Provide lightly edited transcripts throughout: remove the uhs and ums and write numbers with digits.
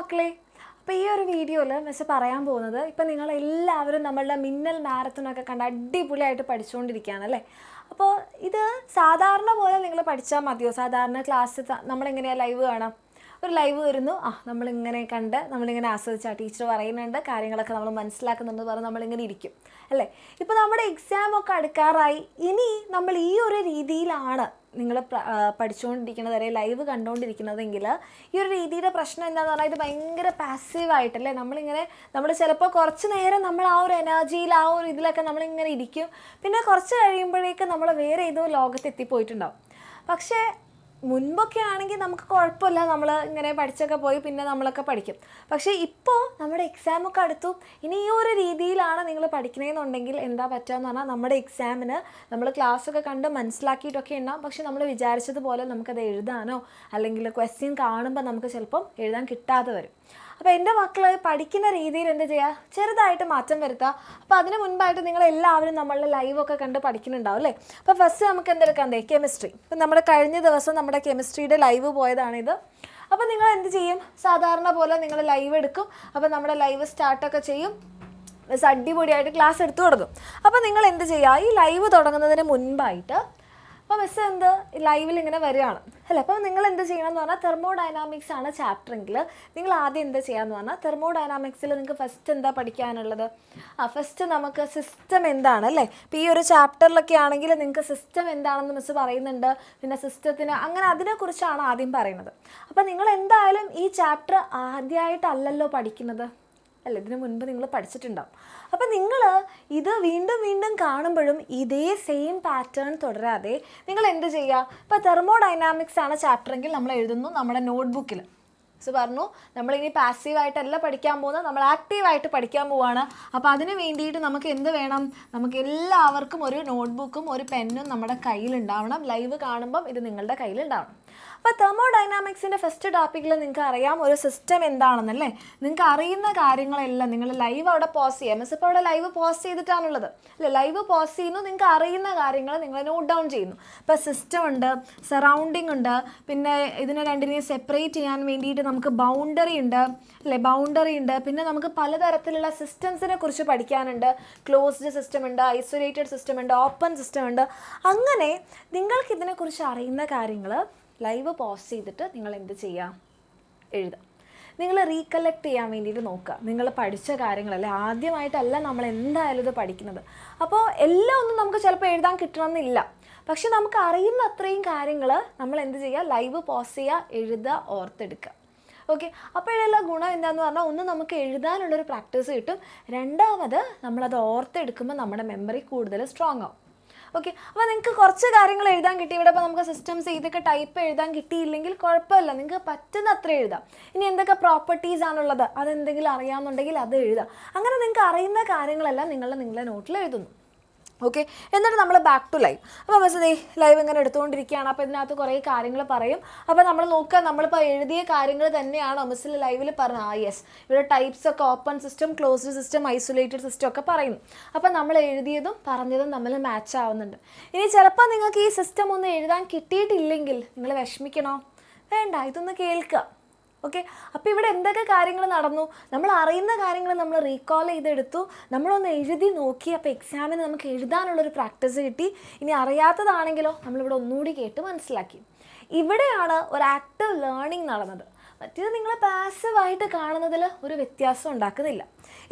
മക്കളെ, അപ്പോൾ ഈ ഒരു വീഡിയോയിൽ മിസ് പറയാൻ പോകുന്നത് ഇപ്പം നിങ്ങളെല്ലാവരും നമ്മളുടെ മിന്നൽ മാരത്തണൊക്കെ കണ്ട് അടിപൊളിയായിട്ട് പഠിച്ചുകൊണ്ടിരിക്കുകയാണ് അല്ലേ. അപ്പോൾ ഇത് സാധാരണ പോലെ നിങ്ങൾ പഠിച്ചാൽ മതിയോ? സാധാരണ ക്ലാസ് നമ്മളെങ്ങനെയാണ് ലൈവ് കാണാം, ഒരു ലൈവ് വരുന്നു, നമ്മളിങ്ങനെ കണ്ട് നമ്മളിങ്ങനെ ആസ്വദിച്ചാൽ ടീച്ചർ പറയുന്നുണ്ട്, കാര്യങ്ങളൊക്കെ നമ്മൾ മനസ്സിലാക്കുന്നുണ്ട് പറഞ്ഞ് നമ്മളിങ്ങനെ ഇരിക്കും അല്ലേ. ഇപ്പോൾ നമ്മുടെ എക്സാമൊക്കെ അടുക്കാറായി, ഇനി നമ്മൾ ഈ ഒരു രീതിയിലാണ് നിങ്ങൾ പഠിച്ചുകൊണ്ടിരിക്കുന്നത് വരെ ലൈവ് കണ്ടുകൊണ്ടിരിക്കുന്നതെങ്കിൽ ഈ ഒരു രീതിയുടെ പ്രശ്നം എന്താണെന്ന് പറഞ്ഞാൽ ഇത് ഭയങ്കര പാസീവായിട്ടല്ലേ നമ്മൾ ചിലപ്പോൾ കുറച്ച് നേരം നമ്മൾ ആ ഒരു എനർജിയിൽ ആ ഒരു ഇതിലൊക്കെ നമ്മളിങ്ങനെ ഇരിക്കും, പിന്നെ കുറച്ച് കഴിയുമ്പോഴേക്ക് നമ്മൾ വേറെ ഏതോ ലോകത്ത് എത്തിപ്പോയിട്ടുണ്ടാവും. പക്ഷേ മുൻപൊക്കെ ആണെങ്കിൽ നമുക്ക് കുഴപ്പമില്ല, നമ്മൾ ഇങ്ങനെ പഠിച്ചൊക്കെ പോയി പിന്നെ നമ്മളൊക്കെ പഠിക്കും. പക്ഷേ ഇപ്പോൾ നമ്മുടെ എക്സാമൊക്കെ അടുത്തു, ഇനി ഈ ഒരു രീതിയിലാണ് നിങ്ങൾ പഠിക്കണമെന്നുണ്ടെങ്കിൽ എന്താ പറ്റുകയെന്ന് പറഞ്ഞാൽ നമ്മുടെ എക്സാമിന് നമ്മൾ ക്ലാസ്സൊക്കെ കണ്ട് മനസ്സിലാക്കിയിട്ടൊക്കെ ഉണ്ടാകും, പക്ഷെ നമ്മൾ വിചാരിച്ചതുപോലെ നമുക്കത് എഴുതാനോ അല്ലെങ്കിൽ ക്വസ്റ്റ്യൻ കാണുമ്പോൾ നമുക്ക് ചിലപ്പം എഴുതാൻ കിട്ടാതെ വരും. അപ്പോൾ എൻ്റെ മക്കൾ പഠിക്കുന്ന രീതിയിൽ എന്താ ചെയ്യുക, ചെറുതായിട്ട് മാറ്റം വരുത്തുക. അപ്പോൾ അതിന് മുൻപായിട്ട് നിങ്ങളെല്ലാവരും നമ്മളുടെ ലൈവൊക്കെ കണ്ട് പഠിക്കുന്നുണ്ടാവും അല്ലേ. അപ്പോൾ ഫസ്റ്റ് നമുക്ക് എന്തെടുക്കാം, കെമിസ്ട്രി. ഇപ്പം നമ്മുടെ കഴിഞ്ഞ ദിവസം നമ്മുടെ കെമിസ്ട്രിയുടെ ലൈവ് പോയതാണിത്. അപ്പോൾ നിങ്ങൾ എന്ത് ചെയ്യും, സാധാരണ പോലെ നിങ്ങൾ ലൈവ് എടുക്കും. അപ്പോൾ നമ്മുടെ ലൈവ് സ്റ്റാർട്ടൊക്കെ ചെയ്യും, മിസ് അടിപൊളിയായിട്ട് ക്ലാസ് എടുത്തു തുടങ്ങും. അപ്പോൾ നിങ്ങൾ എന്ത് ചെയ്യുക, ഈ ലൈവ് തുടങ്ങുന്നതിന് മുൻപായിട്ട് അപ്പോൾ മിസ് ലൈവിൽ ഇങ്ങനെ വരികയാണ് അല്ലേ. അപ്പോൾ നിങ്ങൾ എന്ത് ചെയ്യണമെന്ന് പറഞ്ഞാൽ തെർമോഡൈനാമിക്സ് ആണ് ചാപ്റ്ററെങ്കിൽ നിങ്ങൾ ആദ്യം എന്താ ചെയ്യാമെന്ന് പറഞ്ഞാൽ തെർമോഡൈനാമിക്സിൽ നിങ്ങൾക്ക് ഫസ്റ്റ് എന്താ പഠിക്കാനുള്ളത്, ഫസ്റ്റ് നമുക്ക് സിസ്റ്റം എന്താണ് അല്ലേ. ഇപ്പോൾ ഈ ഒരു ചാപ്റ്ററിലൊക്കെ ആണെങ്കിൽ നിങ്ങൾക്ക് സിസ്റ്റം എന്താണെന്ന് മിസ് പറയുന്നുണ്ട്, പിന്നെ സിസ്റ്റത്തിന് അങ്ങനെ അതിനെക്കുറിച്ചാണ് ആദ്യം പറയുന്നത്. അപ്പോൾ നിങ്ങൾ എന്തായാലും ഈ ചാപ്റ്റർ ആദ്യമായിട്ടല്ലല്ലോ പഠിക്കുന്നത് അല്ലേ, ഇതിനു മുൻപ് നിങ്ങൾ പഠിച്ചിട്ടുണ്ടാവും. അപ്പോൾ നിങ്ങൾ ഇത് വീണ്ടും വീണ്ടും കാണുമ്പോഴും ഇതേ സെയിം പാറ്റേൺ തുടരാതെ നിങ്ങൾ എന്ത് ചെയ്യുക, ഇപ്പോൾ തെർമോഡൈനാമിക്സ് ആണ് ചാപ്റ്ററെങ്കിൽ നമ്മൾ എഴുതുന്നു നമ്മുടെ നോട്ട്ബുക്കിൽ. പറഞ്ഞു നമ്മളിനി പാസീവായിട്ടല്ല പഠിക്കാൻ പോകുന്നത്, നമ്മൾ ആക്റ്റീവായിട്ട് പഠിക്കാൻ പോവുകയാണ്. അപ്പോൾ അതിന് വേണ്ടിയിട്ട് നമുക്ക് എന്ത് വേണം, നമുക്ക് എല്ലാവർക്കും ഒരു നോട്ട്ബുക്കും ഒരു പെന്നും നമ്മുടെ കയ്യിലുണ്ടാവണം. ലൈവ് കാണുമ്പം ഇത് നിങ്ങളുടെ കയ്യിലുണ്ടാവണം. അപ്പോൾ തെർമോഡൈനാമിക്സിൻ്റെ ഫസ്റ്റ് ടോപ്പിക്കിൽ നിങ്ങൾക്ക് അറിയാം ഒരു സിസ്റ്റം എന്താണെന്നല്ലേ. നിങ്ങൾക്ക് അറിയുന്ന കാര്യങ്ങളെല്ലാം നിങ്ങൾ ലൈവ് അവിടെ പോസ് ചെയ്യാം. മിസ് ഇപ്പോൾ അവിടെ ലൈവ് പോസ് ചെയ്തിട്ടാണുള്ളത് അല്ലേ. ലൈവ് പോസ് ചെയ്യുന്നു, നിങ്ങൾക്ക് അറിയുന്ന കാര്യങ്ങൾ നിങ്ങൾ നോട്ട് ഡൗൺ ചെയ്യുന്നു. ഇപ്പോൾ സിസ്റ്റം ഉണ്ട്, സറൗണ്ടിങ് ഉണ്ട്, പിന്നെ ഇതിനെ രണ്ടിനെയും സെപ്പറേറ്റ് ചെയ്യാൻ വേണ്ടിയിട്ട് നമുക്ക് ബൗണ്ടറി ഉണ്ട് അല്ലേ, ബൗണ്ടറി ഉണ്ട്. പിന്നെ നമുക്ക് പലതരത്തിലുള്ള സിസ്റ്റംസിനെ കുറിച്ച് പഠിക്കാനുണ്ട്. ക്ലോസ്ഡ് സിസ്റ്റം ഉണ്ട്, ഐസൊലേറ്റഡ് സിസ്റ്റം ഉണ്ട്, ഓപ്പൺ സിസ്റ്റം ഉണ്ട്. അങ്ങനെ നിങ്ങൾക്ക് ഇതിനെക്കുറിച്ച് അറിയുന്ന കാര്യങ്ങൾ ലൈവ് പോസ് ചെയ്തിട്ട് നിങ്ങൾ എന്ത് ചെയ്യുക, എഴുതാം. നിങ്ങൾ റീകലക്ട് ചെയ്യാൻ വേണ്ടിയിട്ട് നോക്കുക. നിങ്ങൾ പഠിച്ച കാര്യങ്ങളല്ലേ, ആദ്യമായിട്ടല്ല നമ്മൾ എന്തായാലും ഇത് പഠിക്കുന്നത്. അപ്പോൾ എല്ലാം ഒന്നും നമുക്ക് ചിലപ്പോൾ എഴുതാൻ കിട്ടണമെന്നില്ല, പക്ഷെ നമുക്ക് അറിയുന്ന അത്രയും കാര്യങ്ങൾ നമ്മൾ എന്ത് ചെയ്യുക, ലൈവ് പോസ് ചെയ്യുക, എഴുതുക, ഓർത്തെടുക്കുക. ഓക്കെ, അപ്പോഴുള്ള ഗുണം എന്താണെന്ന് പറഞ്ഞാൽ ഒന്ന് നമുക്ക് എഴുതാനുള്ളൊരു പ്രാക്ടീസ് കിട്ടും, രണ്ടാമത് നമ്മളത് ഓർത്തെടുക്കുമ്പോൾ നമ്മുടെ മെമ്മറി കൂടുതൽ സ്ട്രോങ് ആവും. ഓക്കെ, അപ്പോൾ നിങ്ങൾക്ക് കുറച്ച് കാര്യങ്ങൾ എഴുതാൻ കിട്ടി. ഇവിടെ ഇപ്പോൾ നമുക്ക് സിസ്റ്റംസ് ഇതൊക്കെ ടൈപ്പ് എഴുതാൻ കിട്ടിയില്ലെങ്കിൽ കുഴപ്പമില്ല, നിങ്ങൾക്ക് പറ്റുന്ന അത്ര എഴുതാം. ഇനി എന്തൊക്കെ പ്രോപ്പർട്ടീസ് ആണുള്ളത് അതെന്തെങ്കിലും അറിയാമെന്നുണ്ടെങ്കിൽ അത് എഴുതാം. അങ്ങനെ നിങ്ങൾക്ക് അറിയുന്ന കാര്യങ്ങളെല്ലാം നിങ്ങളുടെ നോട്ടിൽ എഴുതുന്നു. ഓക്കെ, എന്നിട്ട് നമ്മൾ ബാക്ക് ടു ലൈവ്. അപ്പോൾ മിസ് ലൈവ് ഇങ്ങനെ എടുത്തുകൊണ്ടിരിക്കുകയാണ്. അപ്പോൾ ഇതിനകത്ത് കുറേ കാര്യങ്ങൾ പറയും. അപ്പോൾ നമ്മൾ നോക്കുക, നമ്മളിപ്പോൾ എഴുതിയ കാര്യങ്ങൾ തന്നെയാണോ മിസ്സിൽ ലൈവിൽ പറഞ്ഞത്? യെസ്, ഇവിടെ ടൈപ്സ് ഒക്കെ open system, closed system, isolated system ഒക്കെ പറയുന്നു. അപ്പോൾ നമ്മൾ എഴുതിയതും പറഞ്ഞതും തമ്മിൽ മാച്ച് ആവുന്നുണ്ട്. ഇനി ചിലപ്പോൾ നിങ്ങൾക്ക് ഈ സിസ്റ്റം ഒന്നും എഴുതാൻ കിട്ടിയിട്ടില്ലെങ്കിൽ നിങ്ങൾ വിഷമിക്കണോ? വേണ്ട, ഇതൊന്ന് കേൾക്കുക. ഓക്കെ, അപ്പോൾ ഇവിടെ എന്തൊക്കെ കാര്യങ്ങൾ നടന്നു, നമ്മൾ അറിയുന്ന കാര്യങ്ങൾ നമ്മൾ റീകോൾ ചെയ്തെടുത്തു, നമ്മളൊന്ന് എഴുതി നോക്കി. അപ്പോൾ എക്സാമിന് നമുക്ക് എഴുതാനുള്ളൊരു പ്രാക്ടീസ് കിട്ടി. ഇനി അറിയാത്തതാണെങ്കിലോ നമ്മളിവിടെ ഒന്നുകൂടി കേട്ട് മനസ്സിലാക്കി. ഇവിടെയാണ് ഒരു ആക്റ്റീവ് ലേണിംഗ് നടന്നത്. മറ്റേത് നിങ്ങൾ പാസീവായിട്ട് കാണുന്നതിൽ ഒരു വ്യത്യാസം ഉണ്ടാക്കുന്നില്ല.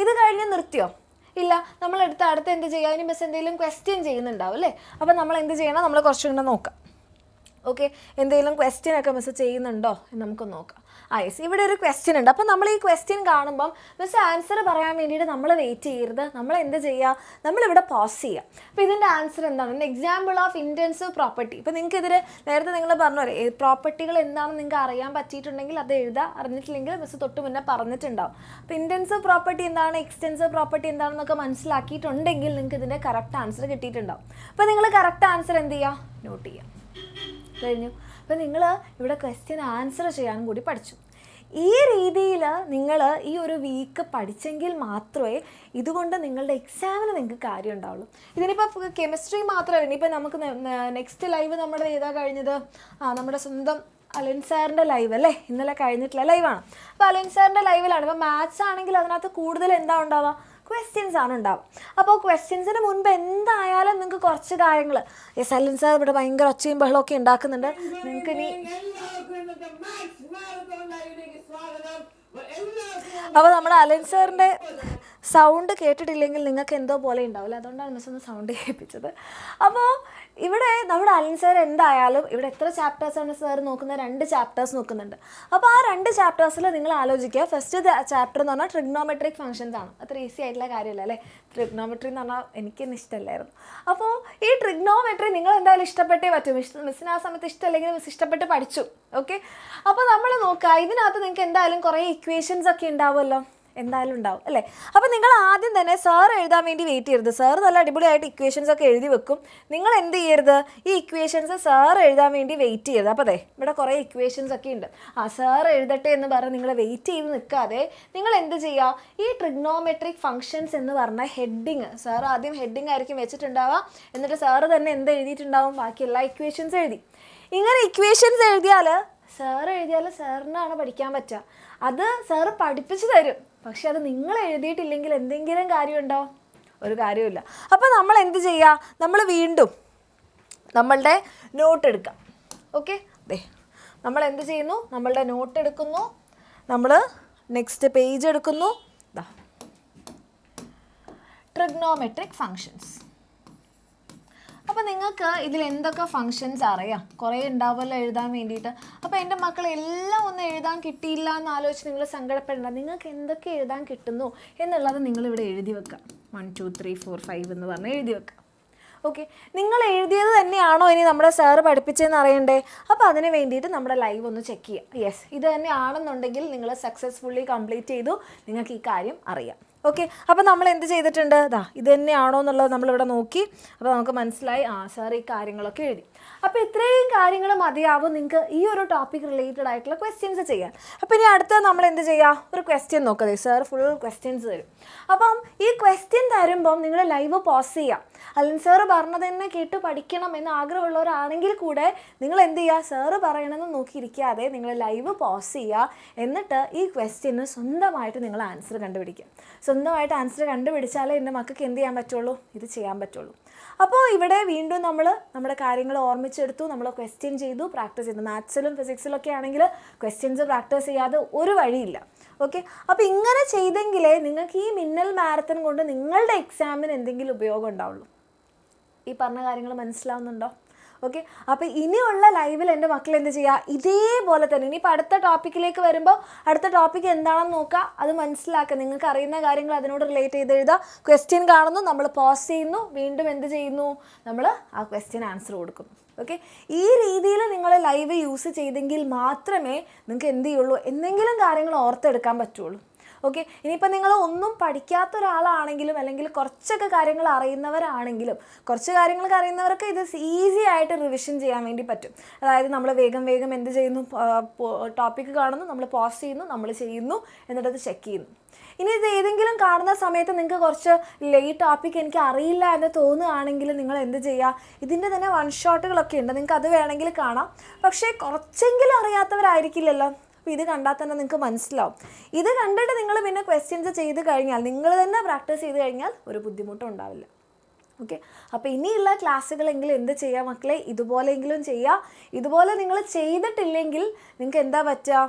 ഇത് കഴിഞ്ഞ് നിർത്തിയോ? ഇല്ല, നമ്മളെടുത്ത് അടുത്ത് എന്ത് ചെയ്യുക, ഇനി മിസ് എന്തെങ്കിലും ക്വസ്റ്റ്യൻ ചെയ്യുന്നുണ്ടാവും അല്ലേ. അപ്പോൾ നമ്മൾ എന്ത് ചെയ്യണം, നമ്മൾ കുറച്ചും കൂടെ നോക്കാം. ഓക്കെ, എന്തെങ്കിലും ക്വസ്റ്റ്യൻ ഒക്കെ മിസ് ചെയ്യുന്നുണ്ടോ എന്ന് നമുക്ക് നോക്കാം. യെസ്, ഇവിടെ ഒരു ക്വസ്റ്റ്യൻ ഉണ്ട്. അപ്പോൾ നമ്മൾ ഈ ക്വസ്റ്റ്യൻ കാണുമ്പം മിസ് ആൻസർ പറയാൻ വേണ്ടിയിട്ട് നമ്മൾ വെയിറ്റ് ചെയ്യരുത്, നമ്മൾ എന്ത് ചെയ്യുക, നമ്മളിവിടെ പോസ് ചെയ്യുക. അപ്പോൾ ഇതിൻ്റെ ആൻസർ എന്താണ്, എക്സാമ്പിൾ ഓഫ് ഇൻറ്റൻസീവ് പ്രോപ്പർട്ടി. ഇപ്പോൾ നിങ്ങൾക്ക് ഇതിൽ നേരത്തെ നിങ്ങൾ പറഞ്ഞ പ്രോപ്പർട്ടികൾ എന്താണെന്ന് നിങ്ങൾക്ക് അറിയാൻ പറ്റിയിട്ടുണ്ടെങ്കിൽ അത് എഴുതുക, അറിഞ്ഞിട്ടില്ലെങ്കിൽ മിസ് തൊട്ട് മുന്നേ പറഞ്ഞിട്ടുണ്ടാവും. അപ്പോൾ ഇൻറ്റൻസീവ് പ്രോപ്പർട്ടി എന്താണ്, എക്സ്റ്റെൻസീവ് പ്രോപ്പർട്ടി എന്താണെന്നൊക്കെ മനസ്സിലാക്കിയിട്ടുണ്ടെങ്കിൽ നിങ്ങൾക്ക് ഇതിൻ്റെ കറക്റ്റ് ആൻസർ കിട്ടിയിട്ടുണ്ടാവും. അപ്പോൾ നിങ്ങൾ കറക്റ്റ് ആൻസർ എന്ത് ചെയ്യുക, നോട്ട് ചെയ്യുക. കഴിഞ്ഞു. അപ്പോൾ നിങ്ങൾ ഇവിടെ ക്വസ്റ്റ്യൻ ആൻസർ ചെയ്യാനും കൂടി പഠിച്ചു. ഈ രീതിയിൽ നിങ്ങൾ ഈ ഒരു വീക്ക് പഠിച്ചെങ്കിൽ മാത്രമേ ഇതുകൊണ്ട് നിങ്ങളുടെ എക്സാമിന് നിങ്ങൾക്ക് കാര്യം ഉണ്ടാവുള്ളൂ. ഇതിനിപ്പോൾ കെമിസ്ട്രി മാത്രമല്ല, ഇനിയിപ്പോൾ നമുക്ക് നെക്സ്റ്റ് ലൈവ് നമ്മുടെ ഏതാ കഴിഞ്ഞത്, നമ്മുടെ സ്വന്തം അലൻ സാറിൻ്റെ ലൈവ് അല്ലേ, ഇന്നലെ കഴിഞ്ഞിട്ടുള്ള ലൈവാണ്. അപ്പോൾ അലൻ സാറിൻ്റെ ലൈവിലാണ്. ഇപ്പോൾ മാത്സ് ആണെങ്കിൽ അതിനകത്ത് കൂടുതൽ എന്താ ഉണ്ടാവുക, ക്വസ്റ്റ്യൻസ് ആണ് ഉണ്ടാവുക. അപ്പോൾ ക്വസ്റ്റ്യൻസിന് മുൻപ് എന്തായാലും നിങ്ങൾക്ക് കുറച്ച് കാര്യങ്ങൾ, യെസ് അലൻ സാർ ഇവിടെ ഭയങ്കര ഒച്ചയും ബഹളമൊക്കെ ഉണ്ടാക്കുന്നുണ്ട്. നിങ്ങൾക്ക് ഇനി അപ്പോൾ നമ്മുടെ അലൻ സാറിൻ്റെ സൗണ്ട് കേട്ടിട്ടില്ലെങ്കിൽ നിങ്ങൾക്ക് എന്തോ പോലെ ഉണ്ടാവില്ല, അതുകൊണ്ടാണ് മിസ് ഒന്ന് സൗണ്ട് കേൾപ്പിച്ചത്. അപ്പോൾ ഇവിടെ നമ്മുടെ അലൻ സാർ എന്തായാലും ഇവിടെ എത്ര ചാപ്റ്റേഴ്സാണ് സാർ നോക്കുന്നത്, 2 ചാപ്റ്റേഴ്സ് നോക്കുന്നുണ്ട്. അപ്പോൾ ആ 2 ചാപ്റ്റേഴ്സിൽ നിങ്ങൾ ആലോചിക്കുക, ഫസ്റ്റ് ചാപ്റ്റർ എന്ന് പറഞ്ഞാൽ ട്രിഗ്നോമെട്രിക് ഫംഗ്ഷൻസ് ആണ്. അത്ര ഈസി ആയിട്ടുള്ള കാര്യമല്ല അല്ലേ, ട്രിഗ്നോമെട്രി എന്ന് പറഞ്ഞാൽ എനിക്കൊന്നും ഇഷ്ടമല്ലായിരുന്നു. അപ്പോൾ ഈ ട്രിഗ്നോമെട്രി നിങ്ങൾ എന്തായാലും ഇഷ്ടപ്പെട്ടേ പറ്റും. മിസ്സിന് ആ സമയത്ത് ഇഷ്ടമല്ലെങ്കിൽ മിസ് ഇഷ്ടപ്പെട്ട് പഠിച്ചു. ഓക്കെ, അപ്പോൾ നമ്മൾ നോക്കുക, ഇതിനകത്ത് നിങ്ങൾക്ക് എന്തായാലും കുറേ ഇക്വേഷൻസ് ഒക്കെ ഉണ്ടാവുമല്ലോ, എന്തായാലും ഉണ്ടാവും അല്ലേ. അപ്പോൾ നിങ്ങൾ ആദ്യം തന്നെ സാർ എഴുതാൻ വേണ്ടി വെയിറ്റ് ചെയ്യരുത്. സാർ നല്ല അടിപൊളിയായിട്ട് ഇക്വേഷൻസ് ഒക്കെ എഴുതി വെക്കും. നിങ്ങൾ എന്ത് ചെയ്യരുത്, ഈ ഇക്വേഷൻസ് സാർ എഴുതാൻ വേണ്ടി വെയിറ്റ് ചെയ്യരുത്. അപ്പോൾ അതെ ഇവിടെ കുറേ ഇക്വേഷൻസ് ഒക്കെ ഉണ്ട്, സാർ എഴുതട്ടെ എന്ന് പറഞ്ഞ് നിങ്ങൾ വെയിറ്റ് ചെയ്ത് നിൽക്കാതെ നിങ്ങൾ എന്ത് ചെയ്യുക, ഈ ട്രിഗ്നോമെട്രിക് ഫംഗ്ഷൻസ് എന്ന് പറഞ്ഞ ഹെഡിങ്, സാർ ആദ്യം ഹെഡിങ് ആയിരിക്കും വെച്ചിട്ടുണ്ടാവുക. എന്നിട്ട് സാറ് തന്നെ എന്ത് എഴുതിയിട്ടുണ്ടാവും, ബാക്കി എല്ലാ ഇക്വേഷൻസ് എഴുതി. ഇങ്ങനെ ഇക്വേഷൻസ് എഴുതിയാൽ സാറിനാണ് പഠിക്കാൻ പറ്റുക. അത് സാറ് പഠിപ്പിച്ച് തരും, പക്ഷെ അത് നിങ്ങൾ എഴുതിയിട്ടില്ലെങ്കിൽ എന്തെങ്കിലും കാര്യമുണ്ടോ, ഒരു കാര്യമില്ല. അപ്പോൾ നമ്മൾ എന്ത് ചെയ്യുക, നമ്മൾ വീണ്ടും നമ്മളുടെ നോട്ട് എടുക്കാം. ഓക്കെ, ദേ നമ്മൾ എന്ത് ചെയ്യുന്നു, നമ്മളുടെ നോട്ട് എടുക്കുന്നു, നമ്മൾ നെക്സ്റ്റ് പേജ് എടുക്കുന്നു. Trigonometric functions. അപ്പോൾ നിങ്ങൾക്ക് ഇതിൽ എന്തൊക്കെ ഫങ്ഷൻസ് അറിയാം, കുറേ ഉണ്ടാവുമല്ലോ എഴുതാൻ വേണ്ടിയിട്ട്. അപ്പോൾ എൻ്റെ മക്കൾ എല്ലാം ഒന്നും എഴുതാൻ കിട്ടിയില്ല എന്ന് ആലോചിച്ച് നിങ്ങൾ സങ്കടപ്പെടേണ്ട. നിങ്ങൾക്ക് എന്തൊക്കെ എഴുതാൻ കിട്ടുന്നു എന്നുള്ളത് നിങ്ങളിവിടെ എഴുതി വെക്കാം. 1 2 3 4 5 എന്ന് പറഞ്ഞ് എഴുതി വെക്കാം. ഓക്കെ, നിങ്ങൾ എഴുതിയത് തന്നെയാണോ ഇനി നമ്മുടെ സാറ് പഠിപ്പിച്ചതെന്ന് അറിയണ്ടേ. അപ്പോൾ അതിന് വേണ്ടിയിട്ട് നമ്മുടെ ലൈവ് ഒന്ന് ചെക്ക് ചെയ്യുക. യെസ്, ഇത് തന്നെയാണെന്നുണ്ടെങ്കിൽ നിങ്ങൾ സക്സസ്ഫുള്ളി കംപ്ലീറ്റ് ചെയ്തു, നിങ്ങൾക്ക് ഈ കാര്യം അറിയാം. ഓക്കെ, അപ്പോൾ നമ്മൾ എന്ത് ചെയ്തിട്ടുണ്ട്, ഇത് തന്നെയാണോ എന്നുള്ളത് നമ്മളിവിടെ നോക്കി. അപ്പോൾ നമുക്ക് മനസ്സിലായി, സാർ ഈ കാര്യങ്ങളൊക്കെ എഴുതി. അപ്പോൾ ഇത്രയും കാര്യങ്ങൾ മതിയാവും നിങ്ങൾക്ക് ഈ ഒരു ടോപ്പിക് റിലേറ്റഡ് ആയിട്ടുള്ള ക്വസ്റ്റ്യൻസ് ചെയ്യാൻ. അപ്പോൾ ഇനി അടുത്ത നമ്മൾ എന്ത് ചെയ്യുക, ഒരു ക്വസ്റ്റ്യൻ നോക്കുക. സാർ ഫുൾ ക്വസ്റ്റ്യൻസ് തരും. അപ്പം ഈ ക്വസ്റ്റ്യൻ തരുമ്പം നിങ്ങൾ ലൈവ് പോസ് ചെയ്യുക. അലൻ സാറ് പറഞ്ഞത് തന്നെ കേട്ട് പഠിക്കണം എന്ന് ആഗ്രഹമുള്ളവരാണെങ്കിൽ കൂടെ നിങ്ങൾ എന്ത് ചെയ്യുക, സാറ് പറയണമെന്ന് നോക്കിയിരിക്കാതെ നിങ്ങൾ ലൈവ് പോസ് ചെയ്യുക. എന്നിട്ട് ഈ ക്വസ്റ്റ്യന് സ്വന്തമായിട്ട് നിങ്ങൾ ആൻസർ കണ്ടുപിടിക്കുക. സ്വന്തമായിട്ട് ആൻസർ കണ്ടുപിടിച്ചാലേ എൻ്റെ മക്കൾക്ക് എന്ത് ചെയ്യാൻ പറ്റുള്ളൂ, ഇത് ചെയ്യാൻ പറ്റുള്ളൂ. അപ്പോൾ ഇവിടെ വീണ്ടും നമ്മൾ നമ്മുടെ കാര്യങ്ങൾ ഓർമ്മിച്ചെടുത്തു, നമ്മൾ ക്വസ്റ്റ്യൻ ചെയ്തു, പ്രാക്ടീസ് ചെയ്തു. മാത്സിലും ഫിസിക്സിലൊക്കെ ആണെങ്കിൽ ക്വസ്റ്റ്യൻസ് പ്രാക്ടീസ് ചെയ്യാതെ ഒരു വഴിയില്ല. ഓക്കെ, അപ്പോൾ ഇങ്ങനെ ചെയ്തെങ്കിലേ നിങ്ങൾക്ക് ഈ മിന്നൽ മാരത്തൺ കൊണ്ട് നിങ്ങളുടെ എക്സാമിന് എന്തെങ്കിലും ഉപയോഗം ഉണ്ടാവുള്ളൂ. ഈ പറഞ്ഞ കാര്യങ്ങൾ മനസ്സിലാവുന്നുണ്ടോ? ഓക്കെ, അപ്പോൾ ഇനിയുള്ള ലൈവിൽ എൻ്റെ മക്കൾ എന്ത് ചെയ്യുക, ഇതേപോലെ തന്നെ ഇനിയിപ്പോൾ അടുത്ത ടോപ്പിക്കിലേക്ക് വരുമ്പോൾ അടുത്ത ടോപ്പിക്ക് എന്താണെന്ന് നോക്കുക, അത് മനസ്സിലാക്കുക. നിങ്ങൾക്ക് അറിയുന്ന കാര്യങ്ങൾ അതിനോട് റിലേറ്റ് ചെയ്ത് എഴുതുക. ക്വസ്റ്റ്യൻ കാണുന്നു, നമ്മൾ പോസ് ചെയ്യുന്നു, വീണ്ടും എന്ത് ചെയ്യുന്നു, നമ്മൾ ആ ക്വസ്റ്റ്യൻ ആൻസർ കൊടുക്കുന്നു. ഓക്കെ, ഈ രീതിയിൽ നിങ്ങൾ ലൈവ് യൂസ് ചെയ്തെങ്കിൽ മാത്രമേ നിങ്ങൾക്ക് എന്ത് ചെയ്യുള്ളൂ, എന്തെങ്കിലും കാര്യങ്ങൾ ഓർത്തെടുക്കാൻ പറ്റുള്ളൂ. ഓക്കെ, ഇനിയിപ്പോൾ നിങ്ങൾ ഒന്നും പഠിക്കാത്ത ഒരാളാണെങ്കിലും അല്ലെങ്കിൽ കുറച്ചൊക്കെ കാര്യങ്ങൾ അറിയുന്നവരാണെങ്കിലും, കുറച്ച് കാര്യങ്ങളൊക്കെ അറിയുന്നവർക്ക് ഇത് ഈസി ആയിട്ട് റിവിഷൻ ചെയ്യാൻ വേണ്ടി പറ്റും. അതായത് നമ്മൾ വേഗം വേഗം എന്ത് ചെയ്യുന്നു, ടോപ്പിക്ക് കാണുന്നു, നമ്മൾ പോസ് ചെയ്യുന്നു, നമ്മൾ ചെയ്യുന്നു, എന്നിട്ടത് ചെക്ക് ചെയ്യുന്നു. ഇനി ഇത് ഏതെങ്കിലും കാണുന്ന സമയത്ത് നിങ്ങൾക്ക് കുറച്ച് ഈ ടോപ്പിക്ക് എനിക്ക് അറിയില്ല എന്ന് തോന്നുകയാണെങ്കിൽ നിങ്ങൾ എന്ത് ചെയ്യുക, ഇതിൻ്റെ തന്നെ 1 ഷോട്ടുകളൊക്കെ ഉണ്ട്, നിങ്ങൾക്ക് അത് വേണമെങ്കിൽ കാണാം. പക്ഷേ കുറച്ചെങ്കിലും അറിയാത്തവരായിരിക്കില്ലല്ലോ. അപ്പോൾ ഇത് കണ്ടാൽ തന്നെ നിങ്ങൾക്ക് മനസ്സിലാവും. ഇത് കണ്ടിട്ട് നിങ്ങൾ പിന്നെ ക്വസ്റ്റ്യൻസ് ചെയ്ത് കഴിഞ്ഞാൽ, നിങ്ങൾ തന്നെ പ്രാക്ടീസ് ചെയ്ത് കഴിഞ്ഞാൽ ഒരു ബുദ്ധിമുട്ടും ഉണ്ടാവില്ല. ഓക്കെ, അപ്പോൾ ഇനിയുള്ള ക്ലാസ്സുകളെങ്കിലും എന്ത് ചെയ്യുക മക്കളെ, ഇതുപോലെയെങ്കിലും ചെയ്യുക. ഇതുപോലെ നിങ്ങൾ ചെയ്തിട്ടില്ലെങ്കിൽ നിങ്ങൾക്ക് എന്താ പറ്റുക,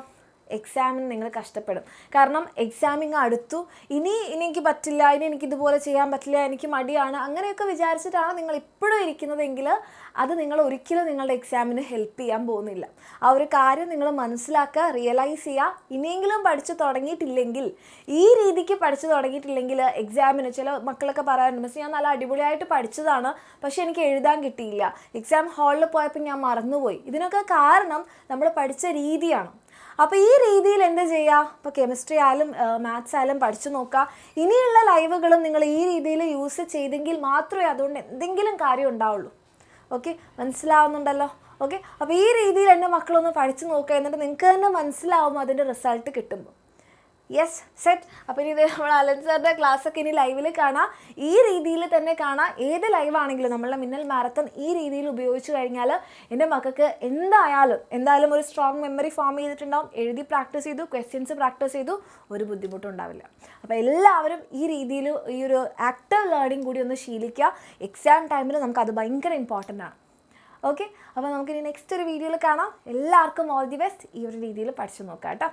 എക്സാമിന് നിങ്ങൾ കഷ്ടപ്പെടും. കാരണം എക്സാമിങ് അടുത്തു, ഇനി എനിക്ക് പറ്റില്ല, ഇനി എനിക്കിതുപോലെ ചെയ്യാൻ പറ്റില്ല, എനിക്ക് മടിയാണ്, അങ്ങനെയൊക്കെ വിചാരിച്ചിട്ടാണ് നിങ്ങൾ ഇപ്പോഴും ഇരിക്കുന്നതെങ്കിൽ അത് നിങ്ങൾ ഒരിക്കലും നിങ്ങളുടെ എക്സാമിന് ഹെൽപ്പ് ചെയ്യാൻ പോകുന്നില്ല. ആ ഒരു കാര്യം നിങ്ങൾ മനസ്സിലാക്കുക, റിയലൈസ് ചെയ്യുക. ഇനിയെങ്കിലും പഠിച്ചു തുടങ്ങിയിട്ടില്ലെങ്കിൽ, ഈ രീതിക്ക് പഠിച്ചു തുടങ്ങിയിട്ടില്ലെങ്കിൽ എക്സാമിന് ചില മക്കളൊക്കെ പറയാറുണ്ട്, മിസ് ഞാൻ നല്ല അടിപൊളിയായിട്ട് പഠിച്ചതാണ്, പക്ഷേ എനിക്ക് എഴുതാൻ കിട്ടിയില്ല, എക്സാം ഹാളിൽ പോയപ്പോൾ ഞാൻ മറന്നുപോയി. ഇതിനൊക്കെ കാരണം നമ്മൾ പഠിച്ച രീതിയാണ്. അപ്പോൾ ഈ രീതിയിൽ എന്ത് ചെയ്യുക, ഇപ്പോൾ കെമിസ്ട്രി ആയാലും മാത്സ് ആയാലും പഠിച്ചു നോക്കുക. ഇനിയുള്ള ലൈവുകളും നിങ്ങൾ ഈ രീതിയിൽ യൂസ് ചെയ്തെങ്കിൽ മാത്രമേ അതുകൊണ്ട് എന്തെങ്കിലും കാര്യം ഉണ്ടാവുള്ളൂ. ഓക്കെ, മനസ്സിലാവുന്നുണ്ടല്ലോ? ഓക്കെ, അപ്പോൾ ഈ രീതിയിൽ എൻ്റെ മക്കളൊന്ന് പഠിച്ചു നോക്കുക. എന്നിട്ട് നിങ്ങൾക്ക് തന്നെ മനസ്സിലാവും അതിൻ്റെ റിസൾട്ട് കിട്ടുമ്പോൾ. Yes set. അപ്പോൾ ഇനി നമ്മൾ അലൻ സാറിൻ്റെ ക്ലാസ്സൊക്കെ ഇനി ലൈവിൽ കാണാം, ഈ രീതിയിൽ തന്നെ കാണാം. ഏത് ലൈവാണെങ്കിലും നമ്മളുടെ മിന്നൽ മാരത്തൺ ഈ രീതിയിൽ ഉപയോഗിച്ച് കഴിഞ്ഞാൽ എൻ്റെ മക്കൾക്ക് എന്തായാലും ഒരു സ്ട്രോങ് മെമ്മറി ഫോം ചെയ്തിട്ടുണ്ടാവും. എഴുതി പ്രാക്ടീസ് ചെയ്തു, ക്വസ്റ്റ്യൻസ് പ്രാക്ടീസ് ചെയ്തു, ഒരു ബുദ്ധിമുട്ടും ഉണ്ടാവില്ല. അപ്പോൾ എല്ലാവരും ഈ രീതിയിൽ ഈ ഒരു ആക്റ്റീവ് ലേണിംഗ് കൂടി ഒന്ന് ശീലിക്കുക. എക്സാം ടൈമിൽ നമുക്കത് ഭയങ്കര ഇമ്പോർട്ടൻ്റ് ആണ്. ഓക്കെ, അപ്പോൾ നമുക്കിനി നെക്സ്റ്റ് ഒരു വീഡിയോയിൽ കാണാം. എല്ലാവർക്കും ഓൾ ദി ബെസ്റ്റ്. ഈ ഒരു രീതിയിൽ പഠിച്ചു നോക്കാം കേട്ടോ.